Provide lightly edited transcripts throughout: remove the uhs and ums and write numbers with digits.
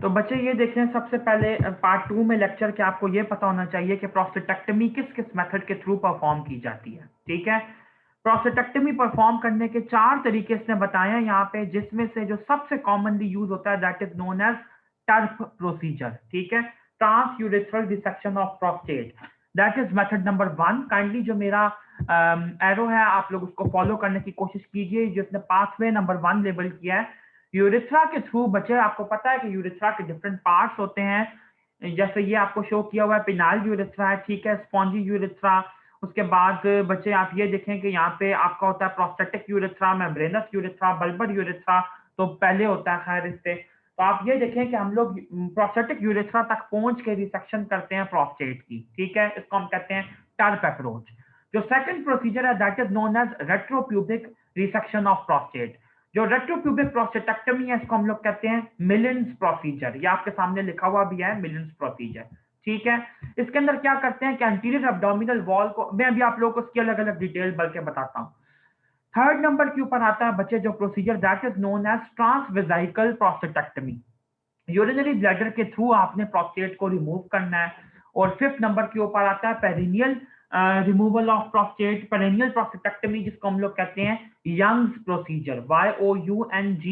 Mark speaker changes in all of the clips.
Speaker 1: तो बच्चे ये देखें, सबसे पहले पार्ट 2 में लेक्चर के आपको ये पता होना चाहिए कि प्रोस्टेटेक्टमी किस किस मेथड के थ्रू परफॉर्म की जाती है। ठीक है, प्रोस्टेटेक्टमी परफॉर्म करने के 4 तरीके इसने बताए हैं यहाँ पे, जिसमें से जो सबसे कॉमनली यूज होता है that is known as TURP procedure. ठीक है, transurethral dissection of prostate, that is method number 1। Kindly जो मेरा एरो है आप लोग उसको फॉलो करने की कोशिश कीजिए, जिसने पाथवे नंबर 1 लेबल किया है। यूरेथ्रा के थ्रू बच्चे, आपको पता है कि यूरेथ्रा के डिफरेंट पार्ट्स होते हैं, जैसे ये आपको शो किया हुआ है पिनाइल यूरेथ्रा है, ठीक है, स्पॉन्जी यूरेथ्रा। उसके बाद बच्चे आप ये देखें कि यहाँ पे आपका होता है prostatic urethra, membranes urethra, bulbar urethra तो पहले होता है खैर इससे। तो आप ये देखें कि हम लोग प्रोस्टेटिक यूरेथ्रा तक पहुंच के रिसेक्शन करते हैं प्रोस्टेट की। ठीक है, इसको हम कहते हैं टर्प अप्रोच। जो सेकंड प्रोसीजर है that is known as retropubic resection of prostate. जो रेट्रोप्यूबिक प्रोस्टेटेक्टमी है इसको हम लोग कहते हैं मिलिन्स प्रोसीजर। ये आपके सामने लिखा हुआ भी है, मिलिन्स प्रोसीजर। ठीक है, इसके अंदर क्या करते हैं कि एंटीरियर अब्डोमिनल वॉल को, मैं अभी आप लोगों को इसकी अलग अलग डिटेल बल्कि बताता हूँ। थर्ड नंबर के ऊपर आता है बच्चे जो procedure that is known as transvesical prostatectomy. Urinary bladder के थ्रू आपने प्रोस्टेट को रिमूव करना है। और फिफ्थ नंबर के ऊपर आता है perineal removal of prostate, perineal prostatectomy, जिसको हम लोग कहते हैं Young's procedure, YOUNG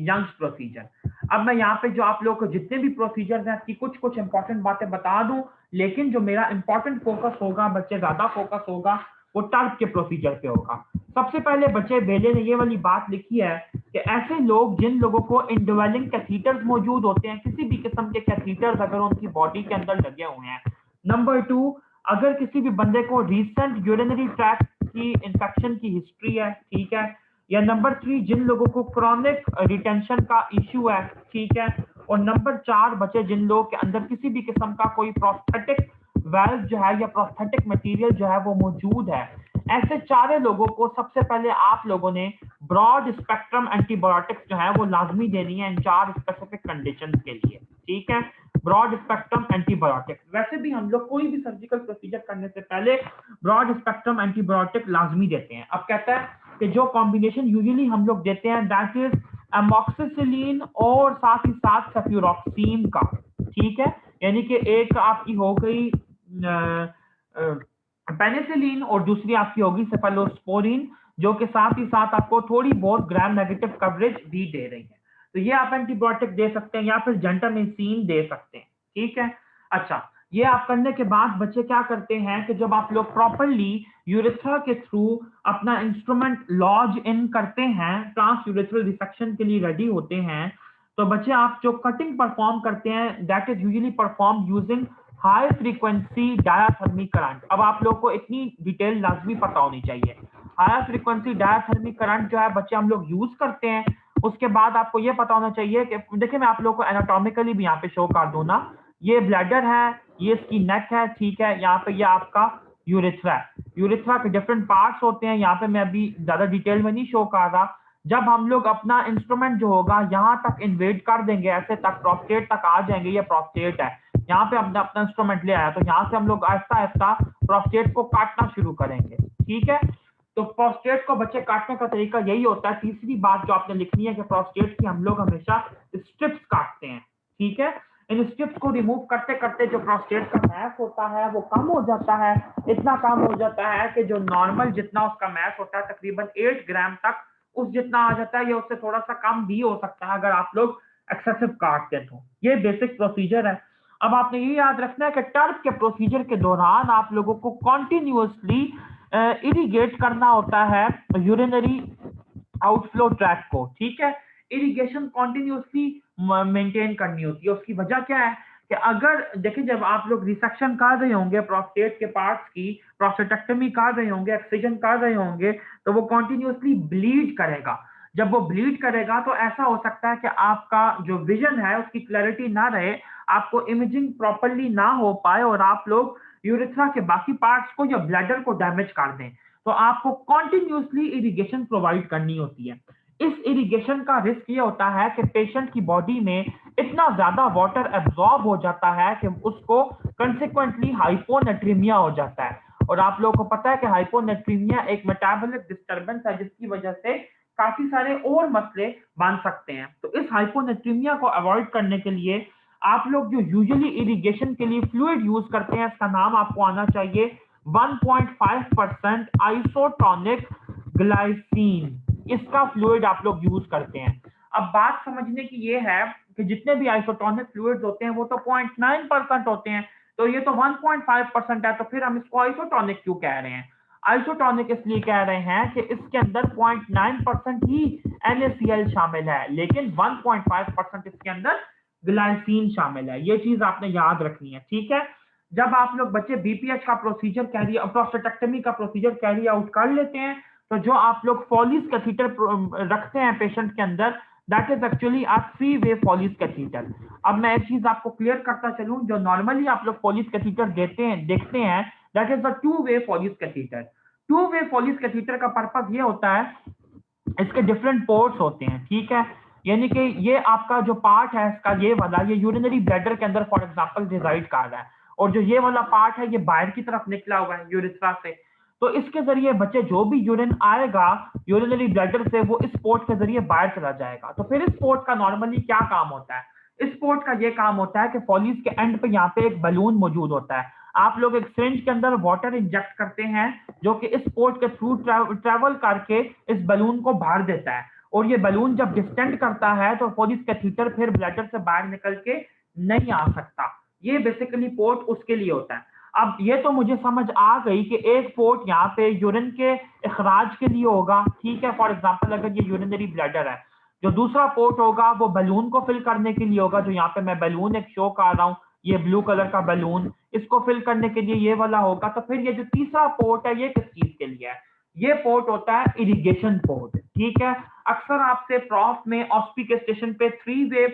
Speaker 1: Young's procedure. अब मैं यहाँ पे जो आप लोग को जितने भी प्रोसीजर हैं की कुछ कुछ इंपॉर्टेंट बातें बता दूं, लेकिन जो मेरा इंपॉर्टेंट फोकस होगा बच्चे, ज्यादा फोकस होगा वो टर्प के प्रोसीजर पे होगा। सबसे पहले बच्चे बेले ने ये वाली बात लिखी है कि ऐसे लोग जिन लोगों को इंडवेलिंग कैथीटर्स मौजूद होते हैं, किसी भी किस्म के कैथीटर्स अगर उनकी बॉडी के अंदर लगे हुए हैं। नंबर 2, अगर किसी भी बंदे को रीसेंट यूरिनरी ट्रैक्ट की इंफेक्शन की हिस्ट्री है, ठीक है। या नंबर 3, जिन लोगों को क्रॉनिक रिटेंशन का इश्यू है, ठीक है। और नंबर 4 बच्चे, जिन लोगों के अंदर किसी भी किस्म का कोई प्रोस्थेटिक वेल्व जो है या प्रोस्थेटिक मटेरियल जो है वो मौजूद है। ऐसे चारे लोगों को सबसे पहले आप लोगों ने ब्रॉड स्पेक्ट्रम एंटीबायोटिक्स जो है वो लाजमी देनी है इन 4 स्पेसिफिक कंडीशंस के लिए। ठीक है, ब्रॉड स्पेक्ट्रम एंटीबायोटिक्स। वैसे भी हम लोग कोई भी सर्जिकल प्रोसीजर करने से पहले ब्रॉड स्पेक्ट्रम एंटीबायोटिक लाजमी देते हैं। अब कहता है कि जो कॉम्बिनेशन यूजुअली हम लोग देते हैं दैट इज एमॉक्सिसिलिन और साथ ही साथ सेफ्यूरॉक्सीन का। ठीक है, यानी कि एक आपकी हो गई पेनिसिलिन और दूसरी आपकी होगी सेफेलोस्पोरिन, जो के साथ ही साथ आपको थोड़ी बहुत ग्राम नेगेटिव कवरेज भी दे रही है। तो ये आप एंटीबायोटिक दे सकते हैं या फिर जेंटामिसिन दे सकते हैं। ठीक है, अच्छा, ये आप करने के बाद बच्चे क्या करते हैं कि जब आप लोग प्रॉपरली यूरेथ्रा के थ्रू अपना इंस्ट्रूमेंट लॉज इन करते हैं, ट्रांस यूरेथ्रल रिसेक्शन के लिए रेडी होते हैं, तो बच्चे आप जो कटिंग परफॉर्म करते हैं that is usually perform using high frequency diathermic current. अब आप लोग को इतनी डिटेल लाजमी पता होनी चाहिए। हाई फ्रीक्वेंसी डायाथर्मिक करंट जो है बच्चे हम लोग यूज करते हैं। उसके बाद आपको ये पता होना चाहिए कि देखिए मैं आप लोग को एनाटॉमिकली भी यहाँ पे शो कर दूं ना, ये ब्लैडर है, ये इसकी नेक है, ठीक है, यहाँ पे ये आपका यूरेथ्रा है। यूरेथ्रा के डिफरेंट पार्ट्स होते हैं, यहाँ पे मैं अभी ज्यादा डिटेल में नहीं शो कर रहा। जब हम लोग अपना इंस्ट्रूमेंट जो होगा यहाँ तक इन्वेट कर देंगे, ऐसे तक प्रोस्टेट तक आ जाएंगे, ये प्रोस्टेट है, यहाँ पे हमने अपना इंस्ट्रूमेंट ले आया, तो यहाँ से हम लोग आहिस्ता आहिस्ता प्रोस्टेट को काटना शुरू करेंगे। ठीक है, तो प्रोस्टेट को बच्चे काटने का तरीका यही होता है। तीसरी बात जो आपने लिखनी है कि प्रोस्टेट की हम लोग हमेशा स्ट्रिप्स काटते हैं। ठीक है, इन स्ट्रिप्स को रिमूव करते करते जो प्रोस्टेट का मैस होता है वो कम हो जाता है। इतना कम हो जाता है कि जो नॉर्मल जितना उसका मैस होता है तकरीबन 8 ग्राम तक उस जितना आ जाता है, या उससे थोड़ा सा कम भी हो सकता है अगर आप लोग एक्सेसिव काटते हैं तो। ये बेसिक प्रोसीजर है। अब आपने ये याद रखना है कि टर्प के प्रोसीजर के दौरान आप लोगों को कॉन्टिन्यूसली इरिगेट करना होता है यूरिनरी आउटफ्लो ट्रैक को। ठीक है, इरिगेशन कॉन्टिन्यूसली मेंटेन करनी होती है। उसकी वजह क्या है कि अगर देखिए जब आप लोग रिसेक्शन कर रहे होंगे प्रोस्टेट के पार्ट्स की, प्रोस्टेटेक्टमी कर रहे होंगे, एक्सिजन कर रहे होंगे, तो वो कॉन्टिन्यूसली ब्लीड करेगा। जब वो ब्लीड करेगा तो ऐसा हो सकता है कि आपका जो विजन है उसकी क्लैरिटी ना रहे, आपको इमेजिंग प्रॉपरली ना हो पाए और आप लोग यूरेथ्रा के बाकी पार्ट्स को या ब्लैडर को डैमेज कर दें। तो आपको कॉन्टिन्यूसली इरिगेशन प्रोवाइड करनी होती है। इस इरिगेशन का रिस्क ये होता है कि पेशेंट की बॉडी में इतना ज्यादा वाटर एब्जॉर्ब हो जाता है कि उसको कंसिक्वेंटली हाइपोनेट्रीमिया हो जाता है। और आप लोगों को पता है कि हाइपोनेट्रीमिया एक मेटाबॉलिक डिस्टर्बेंस है जिसकी वजह से काफी सारे और मसले बन सकते हैं। तो इस हाइपोनेट्रीमिया को अवॉइड करने के लिए आप लोग जो यूजुअली इरिगेशन के लिए फ्लूइड यूज करते हैं, इसका नाम आपको आना चाहिए 1.5% आइसोटोनिक ग्लाइसिन। इसका फ्लूइड आप लोग यूज करते हैं। अब बात समझने की ये है कि जितने भी आइसोटोनिक फ्लूइड्स होते हैं वो तो 0.9% होते हैं, तो ये तो 1.5% है, तो फिर हम इसको आइसोटोनिक क्यों कह रहे हैं? आइसोटोनिक इसलिए कह रहे हैं कि इसके अंदर 0.9% ही NaCl शामिल है, लेकिन 1.5% इसके अंदर ग्लाइसिन शामिल है। ये चीज आपने याद रखनी है, ठीक है। जब आप लोग बच्चे बीपीएच का प्रोसीजर कैरी प्रोस्टेटेक्टमी का प्रोसीजर कैरी आउट कर लेते हैं, तो जो आप लोग फॉलिस कैथीटर रखते हैं पेशेंट के अंदर, दैट इज एक्चुअली अ 3-वे फॉलिस कैथीटर। अब मैं एक चीज आपको क्लियर करता चलूं, जो नॉर्मली आप लोग फॉलिस कैथीटर देखते हैं, that is a two way Foley catheter. Two way Foley catheter का पर्पस ये होता है, इसके डिफरेंट पोर्ट्स होते हैं, ठीक है। यानी कि ये आपका जो पार्ट है इसका, ये वाला, ये यूरिनरी ब्लैडर के अंदर फॉर एग्जांपल रिजाइड कर रहा है, और जो ये वाला पार्ट है ये बाहर की तरफ निकला हुआ है यूरिथ्रा से। तो इसके जरिए बच्चे जो भी यूरिन आएगा यूरिनरी ब्लैडर से, वो इस पोर्ट के जरिए बाहर चला जाएगा। तो फिर इस पोर्ट का नॉर्मली क्या काम होता है? इस पोर्ट का ये काम होता है कि फॉलिस के एंड पे यहाँ पे एक बलून मौजूद होता है। आप लोग एक सिरिंज के अंदर वाटर इंजेक्ट करते हैं, जो कि इस पोर्ट के थ्रू ट्रेवल करके इस बलून को भर देता है, और ये बलून जब डिस्टेंड करता है तो फॉलिस कैथीटर फिर ब्लैडर से बाहर निकल के नहीं आ सकता। ये बेसिकली पोर्ट उसके लिए होता है। अब ये तो मुझे समझ आ गई कि एक पोर्ट यहाँ पे यूरिन के इखराज के लिए होगा, ठीक है। फॉर एग्जांपल अगर ये यूरिनरी ब्लैडर है, जो दूसरा पोर्ट होगा वो बलून को फिल करने के लिए होगा, जो यहाँ पे मैं बलून एक शो कर रहा हूँ, ये ब्लू कलर का बलून, इसको फिल करने के लिए ये वाला होगा। तो फिर ये जो तीसरा पोर्ट है ये किस चीज के लिए है? ये पोर्ट होता है इरिगेशन पोर्ट, ठीक है। अक्सर आपसे प्रॉफ में ऑस्पी के स्टेशन पे 3-वे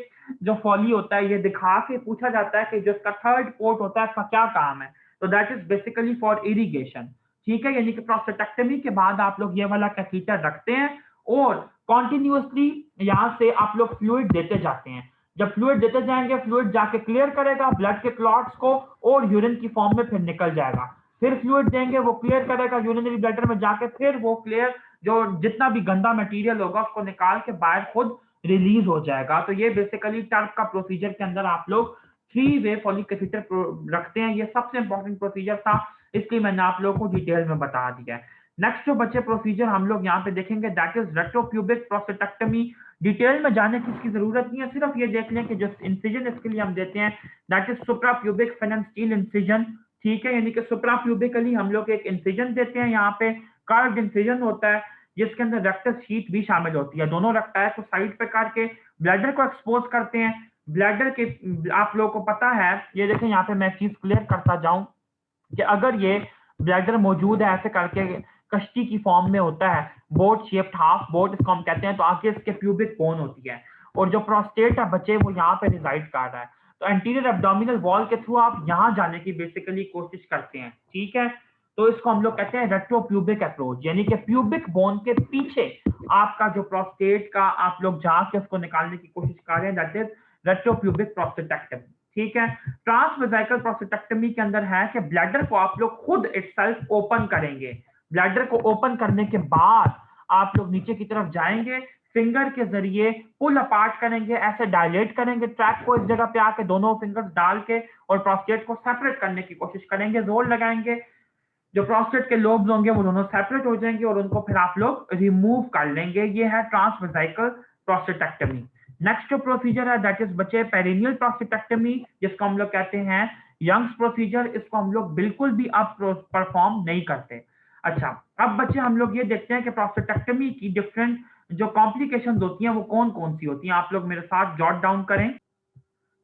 Speaker 1: जो फॉली होता है ये दिखा के पूछा जाता है कि जो इसका थर्ड पोर्ट होता है इसका क्या काम है, तो that is basically for irrigation, ठीक है। यानी कि प्रोस्टेटेक्टमी के बाद आप लोग ये वाला कैथीटर रखते हैं और कॉन्टिन्यूसली यहाँ से आप लोग फ्लूइड देते जाते हैं। जब फ्लूइड देते जाएंगे, फ्लूइड जाके क्लियर करेगा ब्लड के क्लॉट्स को और यूरिन की फॉर्म में फिर निकल जाएगा। फिर फ्लूइड देंगे, वो क्लियर करेगा यूरिनरी ब्लैडर में जाके, फिर वो क्लियर जो जितना भी गंदा मटेरियल होगा उसको निकाल के बाहर खुद रिलीज हो जाएगा। तो ये बेसिकली टर्प का प्रोसीजर के अंदर आप लोग 3-वे फॉलिक कैथीटर रखते हैं। ये सबसे इंपॉर्टेंट प्रोसीजर था, इसलिए मैंने आप लोगों को डिटेल में बता दिया है। नेक्स्ट जो बच्चे प्रोसीजर हम लोग यहाँ पे देखेंगे, that is retropubic prostatectomy. Detail में जाने की इसकी जरूरत नहीं है, सिर्फ ये देख लें कि जो इंसिजन इसके लिए हम देते हैं that is suprapubic fan and steel incision, ठीक है। यानी कि सुप्राप्यूबिकली हम लोग एक इंसिजन देते हैं, यहाँ पे कर्व्ड इंसिजन होता है जिसके अंदर रेक्टस शीट भी शामिल होती है, दोनों रखता है। तो साइड पे करके ब्लैडर को एक्सपोज करते हैं। ब्लैडर के आप लोगों को पता है, ये देखें यहाँ पे मैं चीज क्लियर करता जाऊं कि अगर ये ब्लैडर मौजूद है ऐसे करके कश्ती की फॉर्म में होता है, बोट शेप्ड, हाफ बोट इसको हम कहते हैं, तो आगे इसके प्यूबिक बोन होती है, और जो प्रोस्टेट है बच्चे वो यहाँ पे रिजाइड कर रहा है। तो एंटीरियर एब्डोमिनल वॉल के थ्रू आप यहाँ जाने की बेसिकली कोशिश करते हैं, ठीक है। तो इसको हम लोग कहते हैं रेट्रोप्यूबिक अप्रोच, यानी कि प्यूबिक बोन के पीछे आपका जो प्रोस्टेट का आप लोग जाके उसको निकालने की कोशिश कर रहे हैं, दैट इज रेट्रोप्यूबिक प्रोस्टेटेक्टमी, ठीक है। ट्रांसवेसाइकल प्रोस्टेटेक्टमी के अंदर है कि ब्लैडर को आप लोग खुद इटसेल्फ ओपन करेंगे। ब्लैडर को ओपन करने के बाद आप लोग नीचे की तरफ जाएंगे, फिंगर के जरिए पुल अपार्ट करेंगे, ऐसे डायलेट करेंगे ट्रैक को, इस जगह पे आके दोनों फिंगर्स डाल के और प्रोस्टेट को सेपरेट करने की कोशिश करेंगे, जोर लगाएंगे। जो प्रोस्टेट के लोब्स होंगे वो दोनों सेपरेट हो जाएंगे और उनको फिर आप लोग रिमूव कर लेंगे। ये है ट्रांसवेसाइकल प्रोस्टेटेक्टमी। नेक्स्ट जो प्रोसीजर है दैट इज बच्चे पेरिनियल प्रोस्टेटेक्टमी, जिसको हम लोग कहते हैं यंग्स प्रोसीजर। इसको हम लोग बिल्कुल भी अब परफॉर्म नहीं करते। अच्छा, अब बच्चे हम लोग ये देखते हैं कि प्रोस्टेटेक्टमी की डिफरेंट जो कॉम्प्लिकेशंस होती हैं वो कौन कौन सी होती हैं। आप लोग मेरे साथ जॉट डाउन करें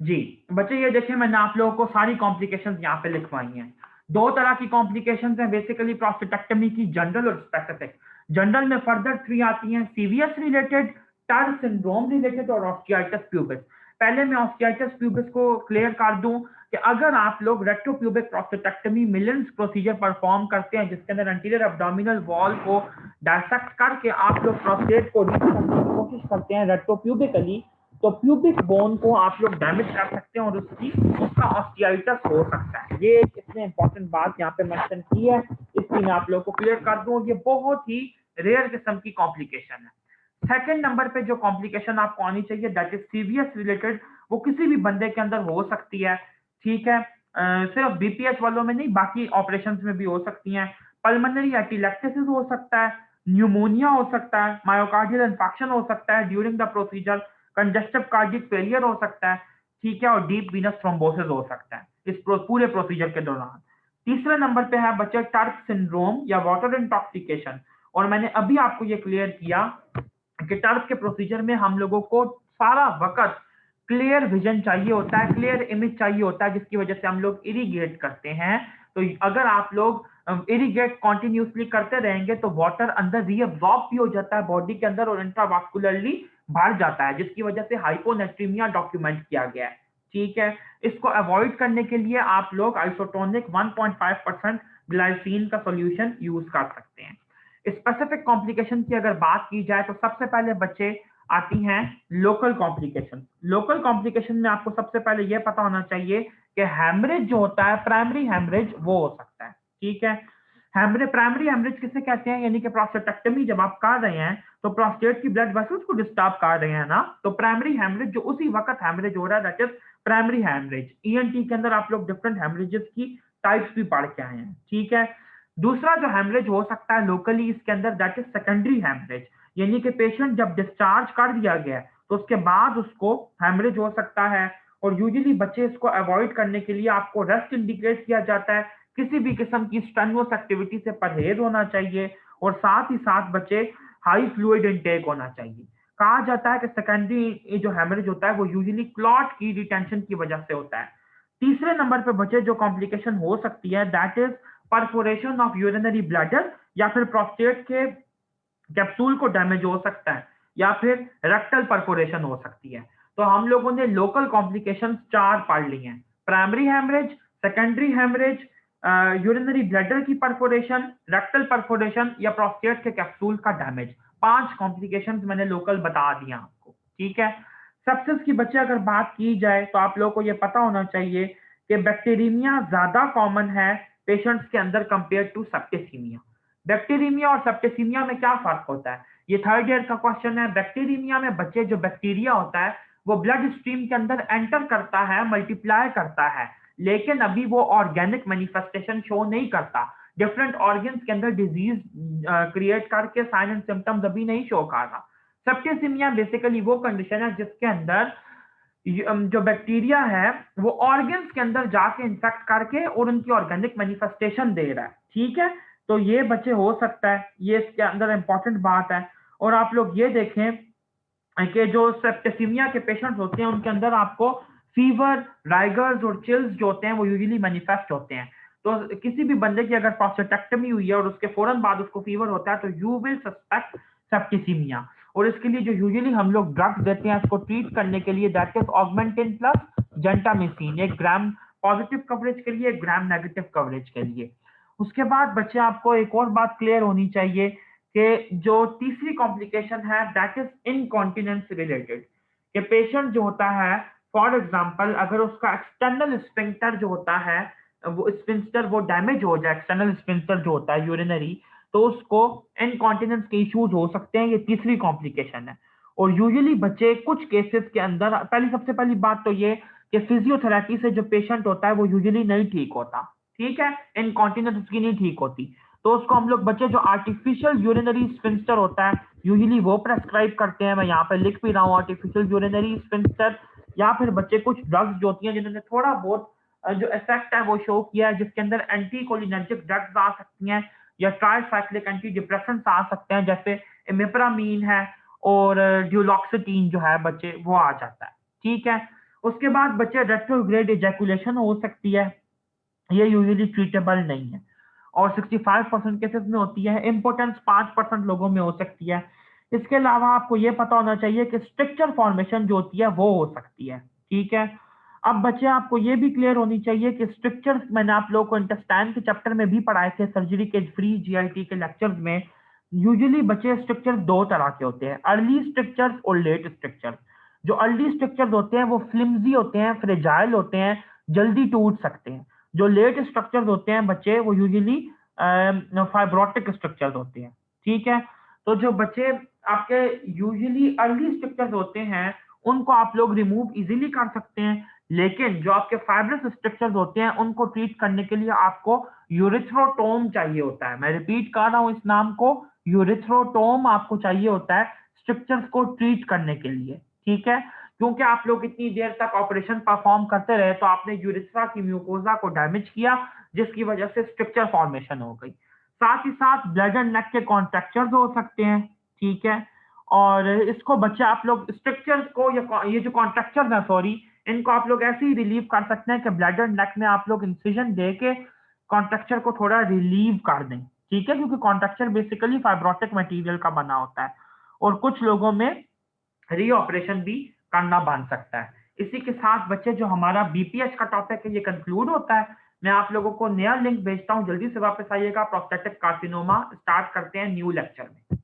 Speaker 1: जी। बच्चे ये देखें, मैंने आप लोगों को सारी कॉम्प्लिकेशंस यहाँ पे लिखवाई हैं। दो तरह की कॉम्प्लिकेशंस हैं बेसिकली प्रोस्टेटेक्टमी की, जनरल और स्पेसिफिक। जनरल में फर्दर 3 आती हैं, CVS related, turn syndrome related और ऑस्टियाइटिस प्यूबिस। पहले मैं ऑस्टियाइटिस प्यूबिस को क्लियर कर दूं कि अगर आप लोग रेट्रोप्यूबिक प्रोस्टेटेक्टमी मिलन्स प्रोसीजर परफॉर्म करते हैं, जिसके अंदर एंटीरियर एब्डोमिनल वॉल को डायसेक्ट करके आप लोग प्रोस्टेट को रीच करने की कोशिश करते हैं रेट्रोप्यूबिकली, तो प्यूबिक बोन को आप लोग डैमेज कर सकते हैं और उसका ऑस्टियाइटिस हो सकता है। ये एक इसने इंपॉर्टेंट बात यहाँ पे मेंशन की है, इसलिए मैं आप लोगों को क्लियर कर दूं। ये बहुत ही रेयर किस्म की कॉम्प्लिकेशन है। सेकंड नंबर पे जो कॉम्प्लिकेशन आपको आनी चाहिए दैट इज सीवीएस रिलेटेड, वो किसी भी बंदे के अंदर हो सकती है, ठीक है। सिर्फ बीपीएस वालों में नहीं, बाकी ऑपरेशंस में भी हो सकती हैं। पल्मोनरी एटिलेक्टेसिस हो सकता है, न्यूमोनिया हो सकता है, मायोकार्डियल इन्फेक्शन हो सकता है during the procedure, congestive cardiac failure हो सकता है, ठीक है, और डीप वीनस थ्रोम्बोसिस हो सकता है इस पूरे प्रोसीजर के दौरान। तीसरे नंबर पे है बच्चे टर्फ सिंड्रोम या वाटर इंटॉक्सिकेशन, और मैंने अभी आपको ये क्लियर किया कि टर्फ के प्रोसीजर में हम लोगों को सारा वक्त क्लियर विजन चाहिए होता है, क्लियर इमेज चाहिए होता है, जिसकी वजह से हम लोग इरिगेट करते हैं। तो अगर आप लोग इरिगेट कॉन्टिन्यूसली करते रहेंगे तो वाटर अंदर रीअब्सॉर्ब भी हो जाता है बॉडी के अंदर और इंट्रावास्कुलरली बढ़ जाता है, जिसकी वजह से हाइपोनेट्रीमिया डॉक्यूमेंट किया गया है, ठीक है। इसको अवॉइड करने के लिए आप लोग आइसोटोनिक 1.5% ग्लाइसिन का सॉल्यूशन यूज कर सकते हैं। स्पेसिफिक कॉम्प्लिकेशन की अगर बात की जाए तो सबसे पहले बच्चे आती हैं लोकल कॉम्प्लिकेशन। लोकल कॉम्प्लिकेशन में आपको सबसे पहले यह पता होना चाहिए कि हैमरेज जो होता है, प्राइमरी हैमरेज वो हो सकता है, ठीक है। हैमरेज, प्राइमरी हैमरेज किसे कहते हैं, यानी कि प्रोस्टेटेक्टमी जब आप कर रहे हैं तो प्रोस्टेट की ब्लड वेसल्स को डिस्टर्ब कर रहे हैं ना, तो प्राइमरी हैमरेज जो उसी वक्त हैमरेज हो रहा है that is primary haemorrhage. ENT के अंदर आप लोग डिफरेंट हैमरेजेस की टाइप्स भी पढ़ के आए हैं, ठीक है। दूसरा जो हैमरेज हो सकता है लोकली इसके अंदर दैट इज सेकेंडरी हैमरेज, यानी कि पेशेंट जब डिस्चार्ज कर दिया गया तो उसके बाद उसको हैमरेज हो सकता है, और यूजुअली बच्चे इसको अवॉइड करने के लिए आपको रेस्ट इंडिकेट किया जाता है, किसी भी किस्म की स्ट्रेनुअस एक्टिविटी से परहेज होना चाहिए, और साथ ही साथ बच्चे हाई फ्लूइड इनटेक होना चाहिए। कहा जाता है कि सेकेंडरी जो हैमरेज होता है वो यूजुअली क्लॉट की रिटेंशन की वजह से होता है। तीसरे नंबर पे बच्चे जो कॉम्प्लिकेशन हो सकती है that is perforation of urinary bladder, या फिर प्रोस्टेट के कैप्सूल को डैमेज हो सकता है, या फिर रेक्टल परफोरेशन हो सकती है। तो हम लोगों ने लोकल कॉम्प्लिकेशन 4 पढ़ ली हैं, primary haemorrhage, secondary haemorrhage, urinary bladder की परफोरेशन, रेक्टल परफोरेशन या प्रोस्टेट के कैप्सूल का डैमेज। 5 कॉम्प्लिकेशंस मैंने लोकल बता दिया आपको, ठीक है। सेप्सिस की बच्चे अगर बात की जाए तो आप लोगों को यह पता होना चाहिए कि बैक्टीरियमिया ज्यादा कॉमन है पेशेंट्स के अंदर कंपेयर टू सेप्टिसीमिया। बैक्टीरियमिया और सेप्टिसीमिया में क्या फर्क होता है, ये थर्ड ईयर का क्वेश्चन है। बैक्टीरियमिया में बच्चे जो बैक्टीरिया होता है वो ब्लड स्ट्रीम के अंदर एंटर करता है, मल्टीप्लाई करता है, लेकिन अभी वो ऑर्गेनिक मैनिफेस्टेशन शो नहीं करता, डिफरेंट ऑर्गन्स के अंदर डिजीज क्रिएट करके साइन एंड सिम्टम्स अभी नहीं शो कर रहा। सेप्टिसीमिया बेसिकली वो कंडीशन है जिसके अंदर जो बैक्टीरिया है वो ऑर्गन्स के अंदर जाके इन्फेक्ट करके और उनकी ऑर्गेनिक मैनिफेस्टेशन दे रहा है, ठीक है। तो ये बच्चे हो सकता है, ये इसके अंदर इंपॉर्टेंट बात है। और आप लोग ये देखें कि जो सेप्टिसीमिया के पेशेंट्स होते हैं उनके अंदर आपको फीवर, राइगर्स और चिल्स जो होते हैं वो यूजुअली मैनिफेस्ट होते हैं। तो किसी भी बंदे की अगर प्रोस्टेटेक्टमी हुई है और उसके फौरन बाद उसको फीवर होता है तो यू विल सस्पेक्ट सेप्टिसीमिया, और इसके लिए जो यूजुअली हम लोग ड्रग्स देते हैं इसको ट्रीट करने के लिए that is Augmentin plus gentamicin, 1 gram positive coverage के लिए, 1 ग्राम नेगेटिव कवरेज के लिए। उसके बाद बच्चे आपको एक और बात क्लियर होनी चाहिए कि जो तीसरी कॉम्प्लिकेशन है दैट इज इनकॉन्टिनेंस रिलेटेड, कि पेशेंट जो होता है फॉर एग्जांपल अगर उसका एक्सटर्नल स्फिंक्टर जो होता है वो स्फिंक्टर वो डैमेज हो जाए, एक्सटर्नल स्फिंक्टर जो होता है यूरिनरी, तो उसको इनकॉन्टिनेंस के इश्यूज हो सकते हैं, ये तीसरी कॉम्प्लिकेशन है। और यूजुअली बच्चे कुछ केसेस के अंदर सबसे पहली बात तो ये कि फिजियोथेरेपी से जो पेशेंट होता है वो यूजुअली नहीं ठीक होता, ठीक है, इनकॉन्टिनेंस उसकी नहीं ठीक होती, तो उसको हम लोग बच्चे जो आर्टिफिशियल यूरिनरी स्फिंक्टर होता है यूजुअली वो प्रेस्क्राइब करते हैं। मैं यहाँ पे लिख भी रहा हूँ आर्टिफिशियल यूरिनरी स्फिंक्टर, या फिर बच्चे कुछ ड्रग्स जो होती हैं जिन्होंने थोड़ा बहुत जो इफेक्ट है वो शो किया है, जिसके अंदर एंटीकोलिनर्जिक ड्रग्स आ सकती हैं या ट्राइसाइक्लिक एंटी डिप्रेसेंट्स आ सकते हैं, जैसे इमिप्रामीन है और ड्यूलॉक्सिटीन जो है बच्चे वो आ जाता है, ठीक है। उसके बाद बच्चे रेट्रोग्रेड इजैकुलेशन हो सकती है, ये यूजुअली ट्रीटेबल नहीं है और 65% केसेस में होती है, इंपोर्टेंस 5% लोगों में हो सकती है। इसके अलावा आपको ये पता होना चाहिए कि स्ट्रक्चर फॉर्मेशन जो होती है वो हो सकती है, ठीक है। अब बच्चे आपको ये भी क्लियर होनी चाहिए कि स्ट्रक्चर्स मैंने आप लोगों को इंटेस्टाइन के चैप्टर में भी पढ़ाए थे, सर्जरी के फ्री जीआईटी के लेक्चर्स में। यूजुअली बच्चे स्ट्रक्चर 2 तरह के होते हैं, अर्ली स्ट्रक्चर्स और लेट स्ट्रक्चर्स। जो अर्ली स्ट्रक्चर्स होते हैं वो फ्लिम्जी होते हैं, फ्रेजाइल होते हैं, जल्दी टूट सकते हैं। जो लेट स्ट्रक्चर्स होते हैं बच्चे वो यूजुअली फाइब्रोटिक स्ट्रक्चर्स होते हैं, ठीक है। तो जो बच्चे आपके यूजुअली अर्ली स्ट्रक्चर्स होते हैं उनको आप लोग रिमूव इजीली कर सकते हैं, लेकिन जो आपके फाइब्रस स्ट्रक्चर्स होते हैं उनको ट्रीट करने के लिए आपको यूरिथ्रोटोम चाहिए होता है। मैं रिपीट कर रहा हूं इस नाम को, यूरिथ्रोटोम आपको चाहिए होता है स्ट्रक्चर्स को ट्रीट करने के लिए, ठीक है। क्योंकि आप लोग इतनी देर तक ऑपरेशन परफॉर्म करते रहे तो आपने यूरिथ्रा की म्यूकोजा को डैमेज किया, जिसकी वजह से स्ट्रक्चर फॉर्मेशन हो गई। साथ ही साथ ब्लड एंड नेक के कॉन्ट्रैक्चर्स हो सकते हैं, ठीक है। और इसको बच्चे आप लोग स्ट्रक्चर्स को ये जो कॉन्ट्रैक्चर्स हैं सॉरी, इनको आप लोग ऐसे ही रिलीव कर सकते हैं कि ब्लड एंड नेक में आप लोग इंसिजन दे के कॉन्ट्रैक्चर को थोड़ा रिलीव कर दें, ठीक है। क्योंकि कॉन्ट्रैक्चर बेसिकली फाइब्रोटिक मटेरियल का बना होता है और कुछ लोगों में रीऑपरेशन भी करना बन सकता है। इसी के साथ बच्चे जो हमारा बीपीएच का टॉपिक है ये कंक्लूड होता है। मैं आप लोगों को नया लिंक भेजता हूं, जल्दी से वापस आइएगा। प्रोस्टेटिक कार्सिनोमा स्टार्ट करते हैं न्यू लेक्चर में।